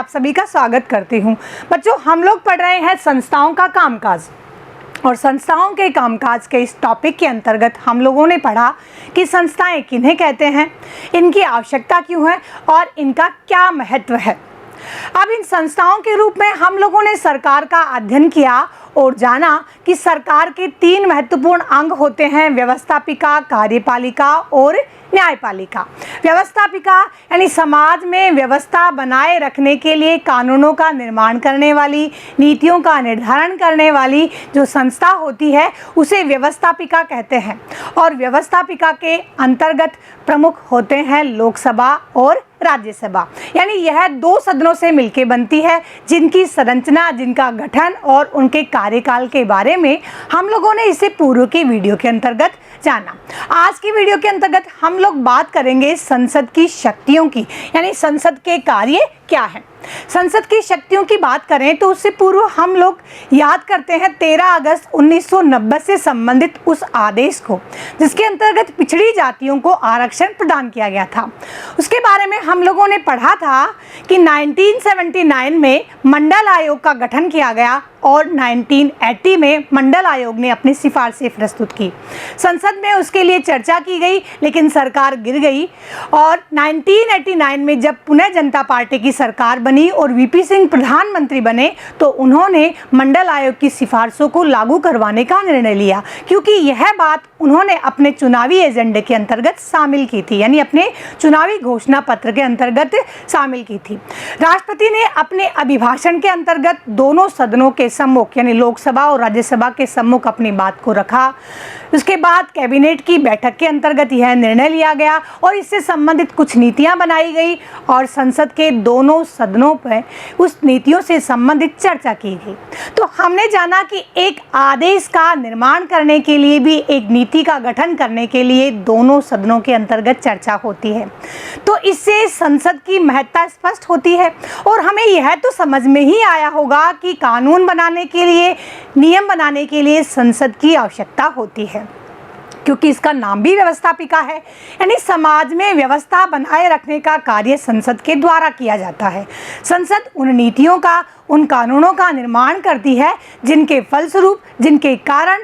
आप सभी का स्वागत करती हूँ। बच्चों, हम लोग पढ़ रहे हैं संस्थाओं का कामकाज और संस्थाओं के कामकाज के इस टॉपिक के अंतर्गत हम लोगों ने पढ़ा कि संस्थाएं किन्हें कहते हैं, इनकी आवश्यकता क्यों है और इनका क्या महत्व है। अब इन संस्थाओं के रूप में हम लोगों ने सरकार का अध्ययन किया और जाना कि सरकार के 3 महत्वपूर्ण अंग होते हैं: व्यवस्थापिका, कार्यपालिका और न्यायपालिका। व्यवस्थापिका यानी समाज में व्यवस्था बनाए रखने के लिए कानूनों का निर्माण करने वाली, नीतियों का निर्धारण करने वाली जो संस्था होती है उसे व्यवस्थापिका कहते हैं। और व्यवस्थापिका के अंतर्गत प्रमुख होते हैं लोकसभा और राज्यसभा, यानी यह 2 सदनों से मिलकर बनती है, जिनकी संरचना, जिनका गठन और उनके कार्यकाल के बारे में हम लोगों ने इससे पूर्व की वीडियो के अंतर्गत जाना। आज की वीडियो के अंतर्गत हम लोग बात करेंगे संसद की शक्तियों की, यानी संसद के कार्य क्या है। संसद की शक्तियों की बात करें तो उससे पूर्व हम लोग याद करते हैं 13 अगस्त 1990 से संबंधित उस आदेश को जिसके अंतर्गत पिछड़ी जातियों को आरक्षण प्रदान किया गया था। उसके बारे में हम लोगों ने पढ़ा था कि 1979 में मंडल आयोग का गठन किया गया और 1980 में मंडल आयोग ने अपनी सिफारिशें प्रस्तुत की। संसद में उसके लिए चर्चा की गई लेकिन सरकार गिर गई और 1989 में जब पुनः जनता पार्टी की सरकार बनी और वीपी सिंह प्रधानमंत्री बने तो उन्होंने मंडल आयोग की सिफारिशों को लागू करवाने का निर्णय लिया, क्योंकि यह बात उन्होंने अपने चुनावी एजेंडे के अंतर्गत शामिल की थी, यानी अपने चुनावी घोषणा पत्र के अंतर्गत शामिल की थी। राष्ट्रपति ने अपने अभिभाषण के अंतर्गत दोनों सदनों के सम्मुख, यानी लोकसभा और राज्यसभा के सम्मुख अपनी बात को रखा। उसके बाद कैबिनेट की बैठक के अंतर्गत यह निर्णय लिया गया और इससे संबंधित कुछ नीतियां बनाई गई और संसद के दोनों सदनों पर उस नीतियों से संबंधित चर्चा की गई। तो हमने जाना कि एक आदेश का निर्माण करने के लिए भी, एक नीति का गठन करने के लिए दोनों सदनों के अंतर्गत चर्चा होती है। तो इससे संसद की महत्ता स्पष्ट होती है और हमें यह तो समझ में ही आया होगा कि कानून बनाने के लिए, नियम बनाने के लिए संसद की आवश्यकता होती है, क्योंकि इसका नाम भी व्यवस्थापिका है, यानी समाज में व्यवस्था बनाए रखने का कार्य संसद के द्वारा किया जाता है। संसद उन नीतियों का, उन कानूनों का निर्माण करती है जिनके फलस्वरूप, जिनके कारण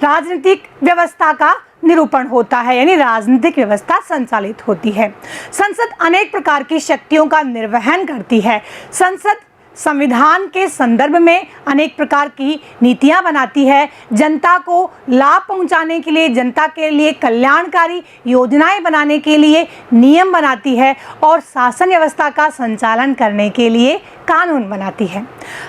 राजनीतिक व्यवस्था का निरूपण होता है, यानी राजनीतिक व्यवस्था संचालित होती है। संसद अनेक प्रकार की शक्तियों का निर्वहन करती है। संसद संविधान के संदर्भ में अनेक प्रकार की नीतियां बनाती है, जनता को लाभ पहुंचाने के लिए, जनता के लिए कल्याणकारी योजनाएं बनाने के लिए नियम बनाती है और शासन व्यवस्था का संचालन करने के लिए कानून बनाती है।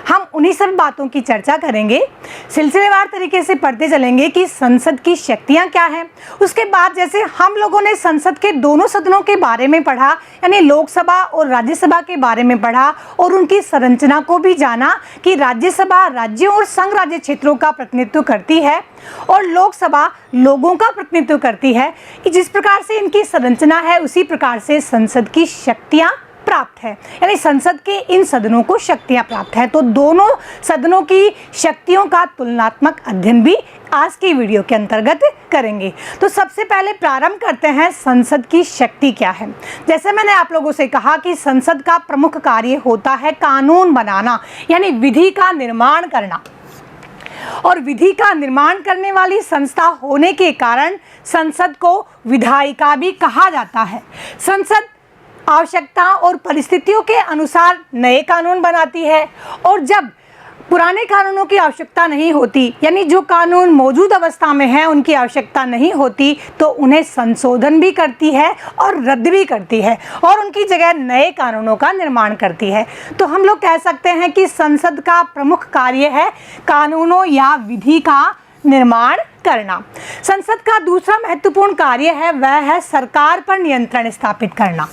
हम उन्हीं सब बातों की चर्चा करेंगे, सिलसिलेवार तरीके से पढ़ते चलेंगे कि संसद की शक्तियां क्या हैं। उसके बाद जैसे हम लोगों ने संसद के दोनों सदनों के बारे में पढ़ा, यानी लोकसभा और राज्यसभा के बारे में पढ़ा और उनकी संरचना को भी जाना कि राज्यसभा राज्यों और संघ राज्य क्षेत्रों का प्रतिनिधित्व करती है और लोकसभा लोगों का प्रतिनिधित्व करती है, कि जिस प्रकार से इनकी संरचना है उसी प्रकार से संसद की शक्तियां प्राप्त है, यानी संसद के इन सदनों को शक्तियां प्राप्त है। तो दोनों सदनों की शक्तियों का तुलनात्मक अध्ययन भी आज की वीडियो के अंतर्गत करेंगे। तो सबसे पहले प्रारंभ करते हैं संसद की शक्ति क्या है। जैसे मैंने आप लोगों से कहा कि संसद का प्रमुख कार्य होता है कानून बनाना, यानी विधि का निर्माण करना, और विधि का निर्माण करने वाली संस्था होने के कारण संसद को विधायिका भी कहा जाता है। संसद आवश्यकता और परिस्थितियों के अनुसार नए कानून बनाती है और जब पुराने कानूनों की आवश्यकता नहीं होती, यानी जो कानून मौजूद अवस्था में है उनकी आवश्यकता नहीं होती, तो उन्हें संशोधन भी करती है और रद्द भी करती है और उनकी जगह नए कानूनों का निर्माण करती है। तो हम लोग कह सकते हैं कि संसद का प्रमुख कार्य है कानूनों या विधि का निर्माण करना। संसद का दूसरा महत्वपूर्ण कार्य है, वह है सरकार पर नियंत्रण स्थापित करना।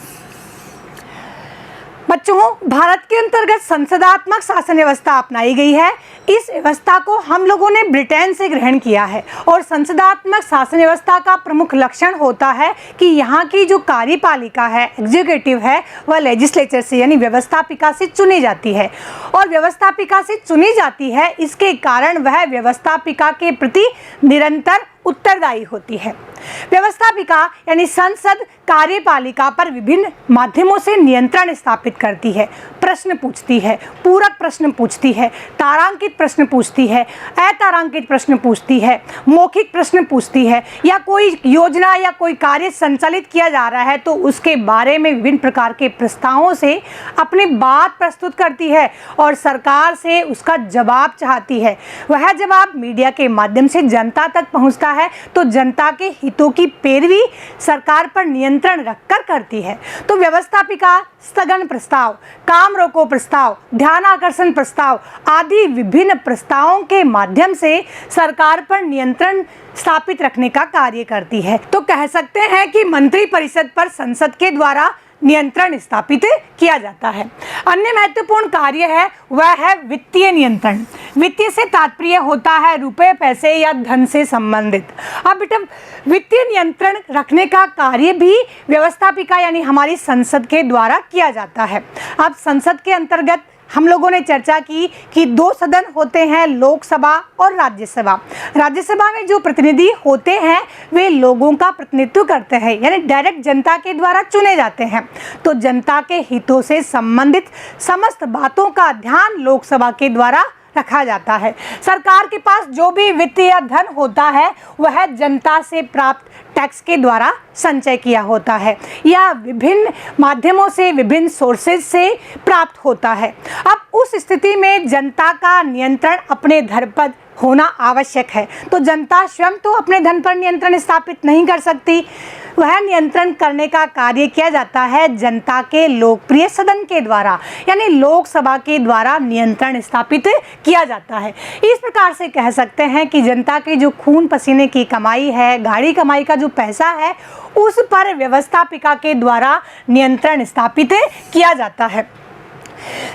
बच्चों, भारत के अंतर्गत संसदात्मक शासन व्यवस्था अपनाई गई है। इस व्यवस्था को हम लोगों ने ब्रिटेन से ग्रहण किया है और संसदात्मक शासन व्यवस्था का प्रमुख लक्षण होता है कि यहाँ की जो कार्यपालिका है, एग्जीक्यूटिव है, वह लेजिस्लेचर से, यानी व्यवस्थापिका से चुनी जाती है और व्यवस्थापिका से चुनी जाती है। इसके कारण वह व्यवस्थापिका के प्रति निरंतर उत्तरदायी होती है। व्यवस्थापिका यानी संसद कार्यपालिका पर विभिन्न माध्यमों से नियंत्रण स्थापित करती है, प्रश्न पूछती है, पूरक प्रश्न पूछती है, तारांकित प्रश्न पूछती है, अतारांकित प्रश्न पूछती है, मौखिक प्रश्न पूछती है, या कोई योजना या कोई कार्य संचालित किया जा रहा है तो उसके बारे में विभिन्न प्रकार के प्रस्तावों से अपनी बात प्रस्तुत करती है और सरकार से उसका जवाब चाहती है। वह जवाब मीडिया के माध्यम से जनता तक पहुंचता है तो जनता के हितों की पैरवी सरकार पर नियंत्रण रखकर करती है। तो व्यवस्थापिका स्थगन प्रस्ताव, काम रोको प्रस्ताव, ध्यान आकर्षण प्रस्ताव आदि विभिन्न प्रस्तावों के माध्यम से सरकार पर नियंत्रण स्थापित रखने का कार्य करती है। तो कह सकते हैं कि मंत्रिपरिषद पर संसद के द्वारा नियंत्रण स्थापित किया जाता है। अन्य महत्वपूर्ण कार्य है वह है वित्तीय नियंत्रण। वित्तीय से तात्पर्य होता है रुपए, पैसे या धन से संबंधित। अब बेटा वित्तीय नियंत्रण रखने का कार्य भी व्यवस्थापिका यानी हमारी संसद के द्वारा किया जाता है। अब संसद के अंतर्गत हम लोगों ने चर्चा की कि 2 सदन होते हैं, लोकसभा और राज्यसभा। राज्यसभा में जो प्रतिनिधि होते हैं वे लोगों का प्रतिनिधित्व करते हैं, यानी डायरेक्ट जनता के द्वारा चुने जाते हैं। तो जनता के हितों से संबंधित समस्त बातों का ध्यान लोकसभा के द्वारा रखा जाता है। सरकार के पास जो भी वित्त या धन होता है वह जनता से प्राप्त टैक्स के द्वारा संचय किया होता है या विभिन्न माध्यमों से, विभिन्न सोर्सेज से प्राप्त होता है। अब उस स्थिति में जनता का नियंत्रण अपने धन पर होना आवश्यक है। तो जनता स्वयं तो अपने धन पर नियंत्रण स्थापित नहीं कर सकती, वह नियंत्रण करने का कार्य किया जाता है जनता के लोकप्रिय सदन के द्वारा, यानी लोकसभा के द्वारा नियंत्रण स्थापित किया जाता है। इस प्रकार से कह सकते हैं कि जनता के जो खून पसीने की कमाई है, गाढ़ी कमाई का जो पैसा है, उस पर व्यवस्थापिका के द्वारा नियंत्रण स्थापित किया जाता है।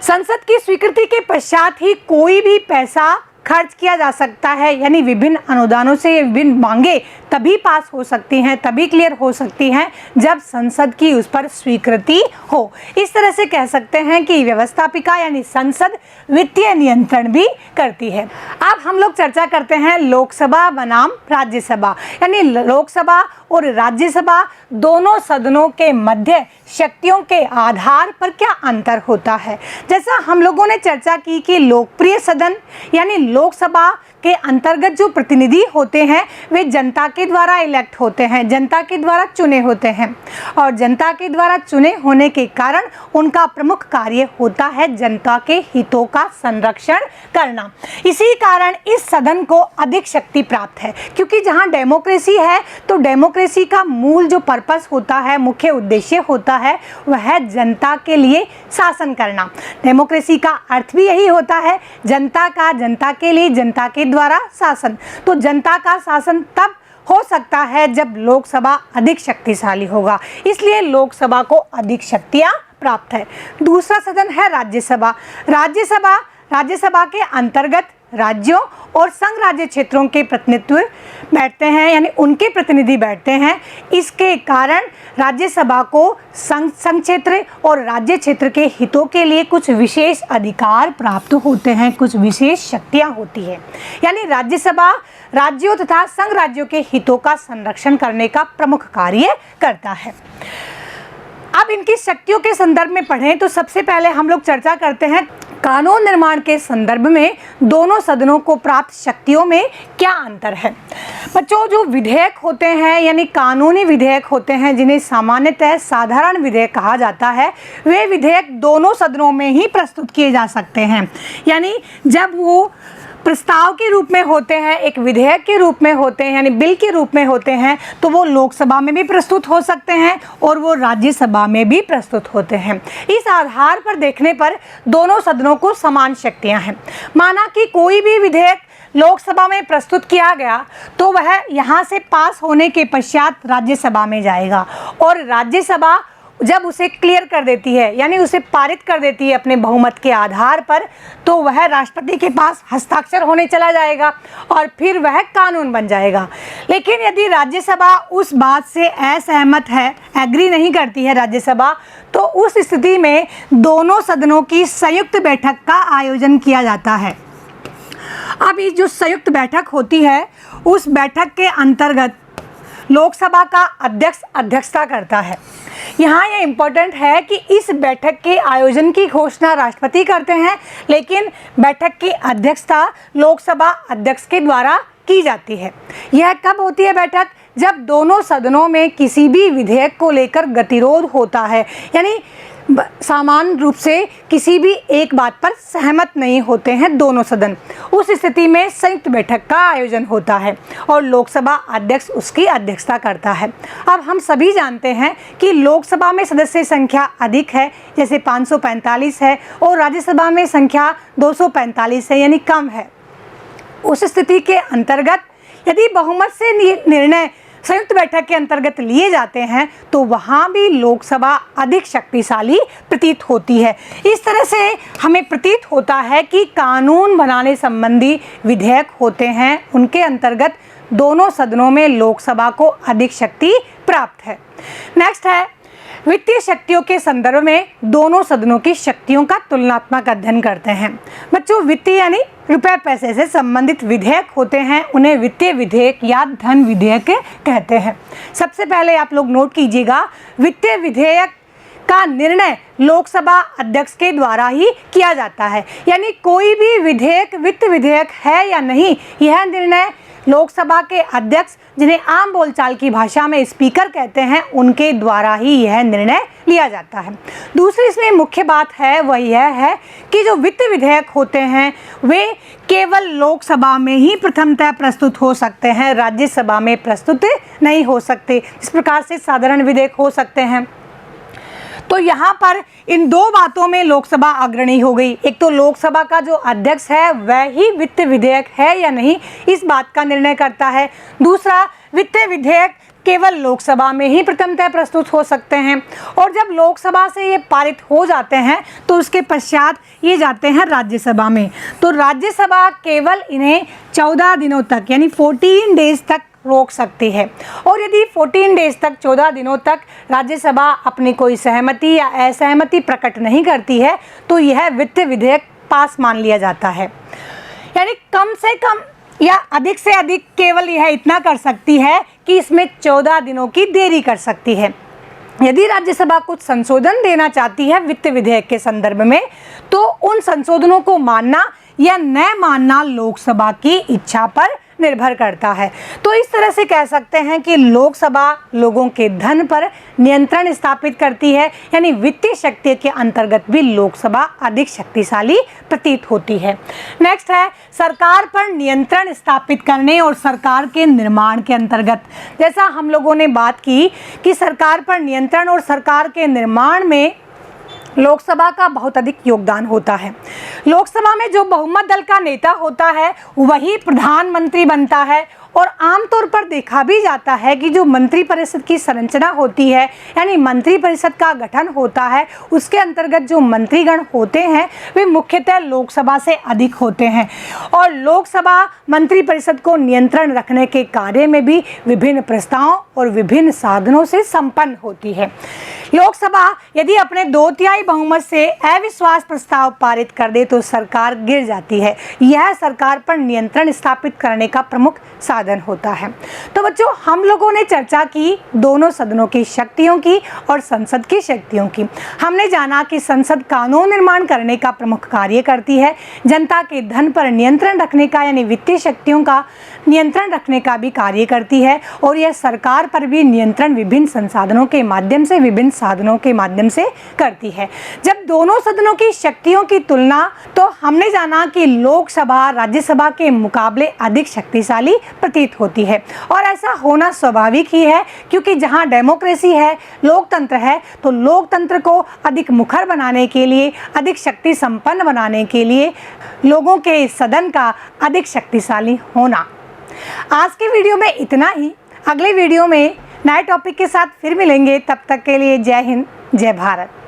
संसद की स्वीकृति के पश्चात ही कोई भी पैसा खर्च किया जा सकता है, यानी विभिन्न अनुदानों से विभिन्न मांगे तभी पास हो सकती हैं, तभी क्लियर हो सकती हैं जब संसद की उस पर स्वीकृति हो। इस तरह से कह सकते हैं कि व्यवस्थापिका यानी संसद वित्तीय नियंत्रण भी करती है। अब हम लोग चर्चा करते हैं लोकसभा बनाम राज्यसभा, यानी लोकसभा और राज्यसभा दोनों सदनों के मध्य शक्तियों के आधार पर क्या अंतर होता है। जैसा हम लोगों ने चर्चा की कि लोकप्रिय सदन यानी लोकसभा के अंतर्गत जो प्रतिनिधि होते हैं वे जनता के द्वारा इलेक्ट होते हैं, जनता के द्वारा चुने होते हैं और जनता के द्वारा चुने होने के कारण उनका प्रमुख कार्य होता है जनता के हितों का संरक्षण करना। इसी कारण इस सदन को अधिक शक्ति प्राप्त है, क्योंकि जहां डेमोक्रेसी है तो डेमोक्रेसी का मूल जो पर्पस होता है, मुख्य उद्देश्य होता है वह जनता के लिए शासन करना। डेमोक्रेसी का अर्थ भी यही होता है, जनता का, जनता के लिए, जनता के द्वारा शासन। तो जनता का शासन तब हो सकता है जब लोकसभा अधिक शक्तिशाली होगा, इसलिए लोकसभा को अधिक शक्तियां प्राप्त है। दूसरा सदन है राज्यसभा। राज्यसभा के अंतर्गत राज्यों और संघ राज्य क्षेत्रों के प्रतिनिधित्व बैठते हैं, यानी उनके प्रतिनिधि बैठते हैं। इसके कारण राज्यसभा को संघ क्षेत्र और राज्य क्षेत्र के हितों के लिए कुछ विशेष अधिकार प्राप्त होते हैं, कुछ विशेष शक्तियां होती है। यानी राज्यसभा राज्यों तथा संघ राज्यों के हितों का संरक्षण करने का प्रमुख कार्य करता है। अब इनकी शक्तियों के संदर्भ में पढ़ें तो सबसे पहले हम लोग चर्चा करते हैं कानून निर्माण के संदर्भ में दोनों सदनों को प्राप्त शक्तियों में क्या अंतर है। बच्चों, जो विधेयक होते हैं यानी कानूनी विधेयक होते हैं जिन्हें सामान्यतः साधारण विधेयक कहा जाता है, वे विधेयक दोनों सदनों में ही प्रस्तुत किए जा सकते हैं। यानी जब वो प्रस्ताव के रूप में होते हैं, एक विधेयक के रूप में होते हैं, यानी बिल के रूप में होते हैं, तो वो लोकसभा में भी प्रस्तुत हो सकते हैं और वो राज्यसभा में भी प्रस्तुत होते हैं। इस आधार पर देखने पर दोनों सदनों को समान शक्तियां हैं। माना कि कोई भी विधेयक लोकसभा में प्रस्तुत किया गया तो वह यहाँ से पास होने के पश्चात राज्यसभा में जाएगा और राज्यसभा जब उसे क्लियर कर देती है, यानी उसे पारित कर देती है अपने बहुमत के आधार पर, तो वह राष्ट्रपति के पास हस्ताक्षर होने चला जाएगा और फिर वह कानून बन जाएगा। लेकिन यदि राज्यसभा उस बात से असहमत है, एग्री नहीं करती है राज्यसभा, तो उस स्थिति में दोनों सदनों की संयुक्त बैठक का आयोजन किया जाता है। अब ये जो संयुक्त बैठक होती है, उस बैठक के अंतर्गत लोकसभा का अध्यक्ष अध्यक्षता करता है। यहाँ ये इम्पोर्टेंट है कि इस बैठक के आयोजन की घोषणा राष्ट्रपति करते हैं, लेकिन बैठक की अध्यक्षता लोकसभा अध्यक्ष के द्वारा की जाती है। यह कब होती है बैठक? जब दोनों सदनों में किसी भी विधेयक को लेकर गतिरोध होता है, यानी सामान्य रूप से किसी भी एक बात पर सहमत नहीं होते हैं दोनों सदन। उस स्थिति में संयुक्त बैठक का आयोजन होता है और लोकसभा अध्यक्ष उसकी अध्यक्षता करता है। अब हम सभी जानते हैं कि लोकसभा में सदस्य संख्या अधिक है, जैसे 545 है, और राज्यसभा में संख्या 245 है, यानी कम है। उस स्थिति के अंतर्गत यदि बहुमत से निर्णय संयुक्त बैठक के अंतर्गत लिए जाते हैं तो वहाँ भी लोकसभा अधिक शक्तिशाली प्रतीत होती है। इस तरह से हमें प्रतीत होता है कि कानून बनाने संबंधी विधेयक होते हैं, उनके अंतर्गत दोनों सदनों में लोकसभा को अधिक शक्ति प्राप्त है। नेक्स्ट है वित्तीय शक्तियों के संदर्भ में दोनों सदनों की शक्तियों का तुलनात्मक अध्ययन करते हैं। बच्चों, वित्तीय यानी रुपए पैसे से संबंधित विधेयक होते हैं, उन्हें वित्तीय विधेयक या धन विधेयक कहते हैं। सबसे पहले आप लोग नोट कीजिएगा, वित्तीय विधेयक का निर्णय लोकसभा अध्यक्ष के द्वारा ही किया जाता है, यानी कोई भी विधेयक वित्त विधेयक है या नहीं, यह निर्णय लोकसभा के अध्यक्ष, जिन्हें आम बोलचाल की भाषा में स्पीकर कहते हैं, उनके द्वारा ही यह निर्णय लिया जाता है। दूसरी इसमें मुख्य बात है वह यह है कि जो वित्त विधेयक होते हैं वे केवल लोकसभा में ही प्रथमतः प्रस्तुत हो सकते हैं, राज्यसभा में प्रस्तुत नहीं हो सकते। इस प्रकार से साधारण विधेयक हो सकते हैं। तो यहाँ पर इन दो बातों में लोकसभा अग्रणी हो गई। एक तो लोकसभा का जो अध्यक्ष है वह ही वित्त विधेयक है या नहीं, इस बात का निर्णय करता है। दूसरा, वित्त विधेयक केवल लोकसभा में ही प्रथमतः प्रस्तुत हो सकते हैं, और जब लोकसभा से ये पारित हो जाते हैं तो उसके पश्चात ये जाते हैं राज्यसभा में। तो राज्यसभा केवल इन्हें 14 दिनों तक यानी 14 डेज तक रोक सकती है, और यदि 14 डेज तक 14 दिनों तक राज्यसभा अपनी कोई सहमति या असहमति प्रकट नहीं करती है तो यह वित्त विधेयक पास मान लिया जाता है। यानी कम से कम या अधिक से अधिक केवल यह इतना कर सकती है कि इसमें 14 दिनों की देरी कर सकती है। यदि राज्यसभा कुछ संशोधन देना चाहती है वित्त विधेयक के संदर्भ में तो उन संशोधनों को मानना या न मानना लोकसभा की इच्छा पर निर्भर करता है। तो इस तरह से कह सकते हैं कि लोकसभा लोगों के धन पर नियंत्रण स्थापित करती है, यानी वित्तीय शक्ति के अंतर्गत भी लोकसभा अधिक शक्तिशाली प्रतीत होती है। नेक्स्ट है सरकार पर नियंत्रण स्थापित करने और सरकार के निर्माण के अंतर्गत। जैसा हम लोगों ने बात की कि सरकार पर नियंत्रण और सरकार के निर्माण में लोकसभा का बहुत अधिक योगदान होता है। लोकसभा में जो बहुमत दल का नेता होता है वही प्रधानमंत्री बनता है, और आमतौर पर देखा भी जाता है कि जो मंत्रिपरिषद की संरचना होती है यानी मंत्रिपरिषद का गठन होता है, उसके अंतर्गत जो मंत्रीगण होते हैं वे मुख्यतः लोकसभा से अधिक होते हैं, और लोकसभा मंत्रिपरिषद को नियंत्रण रखने के कार्य में भी विभिन्न प्रस्तावों और विभिन्न साधनों से संपन्न होती है। लोकसभा यदि अपने 2/3 बहुमत से अविश्वास प्रस्ताव पारित कर दे तो सरकार गिर जाती है। यह सरकार पर नियंत्रण स्थापित करने का प्रमुख साधन होता है। तो बच्चों, हम लोगों ने चर्चा की दोनों सदनों की शक्तियों की और संसद की शक्तियों की। हमने जाना कि संसद कानून निर्माण करने का प्रमुख कार्य करती है, जनता के धन पर नियंत्रण रखने का यानी वित्तीय शक्तियों का नियंत्रण रखने का भी कार्य करती है, और यह सरकार पर भी नियंत्रण विभिन्न संसाधनों के माध्यम से विभिन्न साधनों के माध्यम से करती है। जब दोनों सदनों की शक्तियों की तुलना तो हमने जाना कि लोकसभा राज्यसभा के मुकाबले अधिक शक्तिशाली प्रतीत होती है, और ऐसा होना स्वाभाविक ही है क्योंकि जहां डेमोक्रेसी है, लोकतंत्र है, तो लोकतंत्र को अधिक मुखर बनाने के लिए, अधिक शक्ति संपन्न बनाने के लिए लोगों के सदन का अधिक शक्तिशाली होना। आज के वीडियो में इतना ही। अगले वीडियो में नए टॉपिक के साथ फिर मिलेंगे। तब तक के लिए जय हिंद, जय भारत।